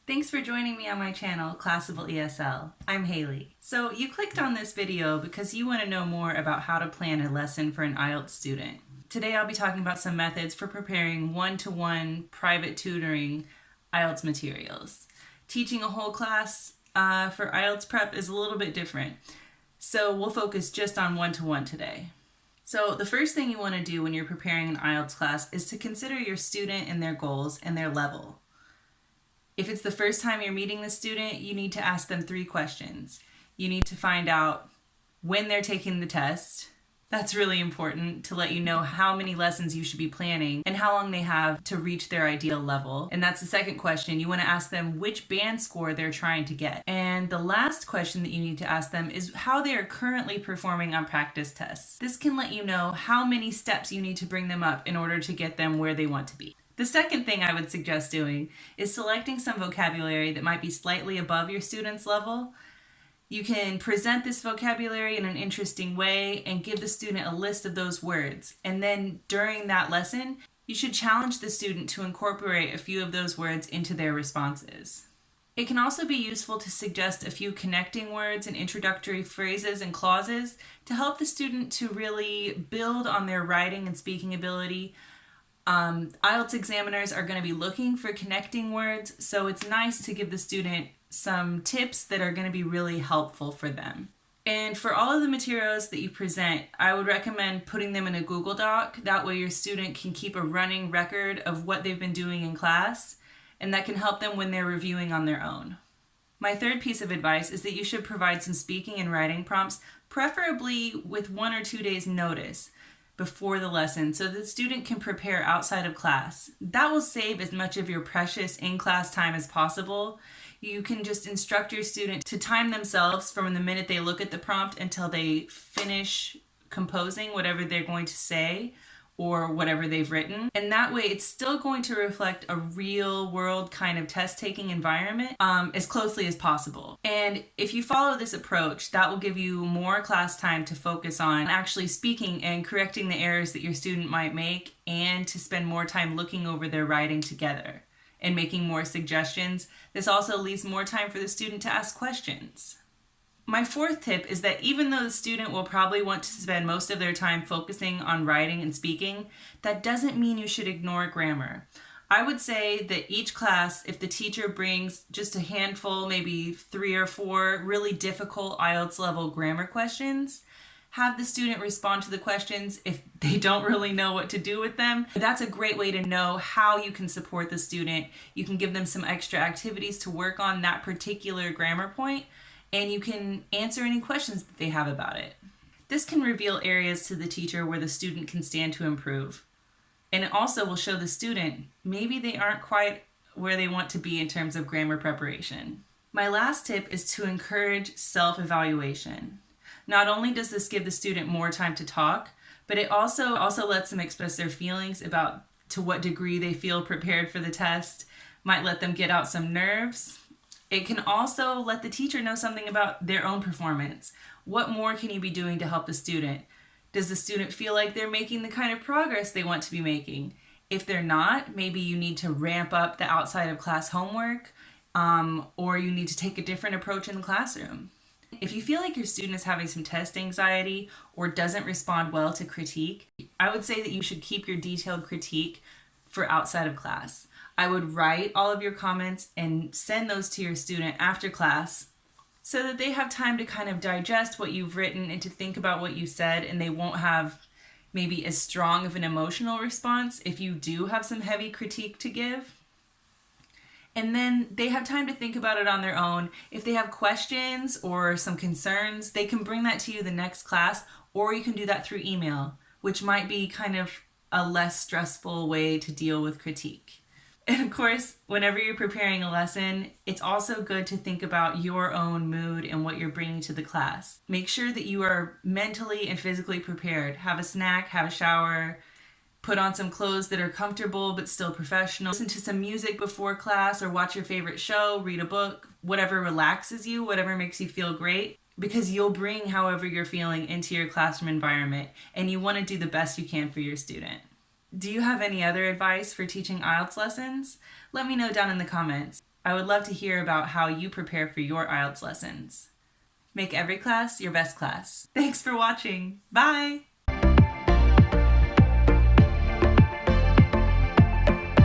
Thanks for joining me on my channel, Classable ESL. I'm Haley. So you clicked on this video because you want to know more about how to plan a lesson for an IELTS student. Today I'll be talking about some methods for preparing one-to-one private tutoring IELTS materials. Teaching a whole class for IELTS prep is a little bit different, so we'll focus just on one-to-one today. So the first thing you want to do when you're preparing an IELTS class is to consider your student and their goals and their level. If it's the first time you're meeting the student, you need to ask them 3 questions. You need to find out when they're taking the test. That's really important to let you know how many lessons you should be planning and how long they have to reach their ideal level. And that's the second question. You want to ask them which band score they're trying to get. And the last question that you need to ask them is how they are currently performing on practice tests. This can let you know how many steps you need to bring them up in order to get them where they want to be. The second thing I would suggest doing is selecting some vocabulary that might be slightly above your student's level. You can present this vocabulary in an interesting way and give the student a list of those words. And then during that lesson, you should challenge the student to incorporate a few of those words into their responses. It can also be useful to suggest a few connecting words and introductory phrases and clauses to help the student to really build on their writing and speaking ability. IELTS examiners are going to be looking for connecting words, so it's nice to give the student some tips that are going to be really helpful for them. And for all of the materials that you present, I would recommend putting them in a Google Doc. That way your student can keep a running record of what they've been doing in class, and that can help them when they're reviewing on their own. My third piece of advice is that you should provide some speaking and writing prompts, preferably with 1 or 2 days notice before the lesson so the student can prepare outside of class. That will save as much of your precious in-class time as possible. You can just instruct your student to time themselves from the minute they look at the prompt until they finish composing whatever they're going to say or whatever they've written. And that way it's still going to reflect a real world kind of test-taking environment as closely as possible. And if you follow this approach, that will give you more class time to focus on actually speaking and correcting the errors that your student might make, and to spend more time looking over their writing together and making more suggestions. This also leaves more time for the student to ask questions. My fourth tip is that even though the student will probably want to spend most of their time focusing on writing and speaking, that doesn't mean you should ignore grammar. I would say that each class, if the teacher brings just a handful, maybe 3 or 4 really difficult IELTS level grammar questions, have the student respond to the questions if they don't really know what to do with them. That's a great way to know how you can support the student. You can give them some extra activities to work on that particular grammar point, and you can answer any questions that they have about it. This can reveal areas to the teacher where the student can stand to improve. And it also will show the student maybe they aren't quite where they want to be in terms of grammar preparation. My last tip is to encourage self-evaluation. Not only does this give the student more time to talk, but it also lets them express their feelings about to what degree they feel prepared for the test, might let them get out some nerves. It can also let the teacher know something about their own performance. What more can you be doing to help the student? Does the student feel like they're making the kind of progress they want to be making? If they're not, maybe you need to ramp up the outside of class homework, or you need to take a different approach in the classroom. If you feel like your student is having some test anxiety or doesn't respond well to critique, I would say that you should keep your detailed critique for outside of class. I would write all of your comments and send those to your student after class so that they have time to kind of digest what you've written and to think about what you said, and they won't have maybe as strong of an emotional response if you do have some heavy critique to give. And then they have time to think about it on their own. If they have questions or some concerns, they can bring that to you the next class, or you can do that through email, which might be kind of a less stressful way to deal with critique. And of course, whenever you're preparing a lesson, it's also good to think about your own mood and what you're bringing to the class. Make sure that you are mentally and physically prepared. Have a snack, have a shower, put on some clothes that are comfortable but still professional. Listen to some music before class, or watch your favorite show, read a book, whatever relaxes you, whatever makes you feel great, because you'll bring however you're feeling into your classroom environment, and you want to do the best you can for your student. Do you have any other advice for teaching IELTS lessons? Let me know down in the comments. I would love to hear about how you prepare for your IELTS lessons. Make every class your best class. Thanks for watching. Bye!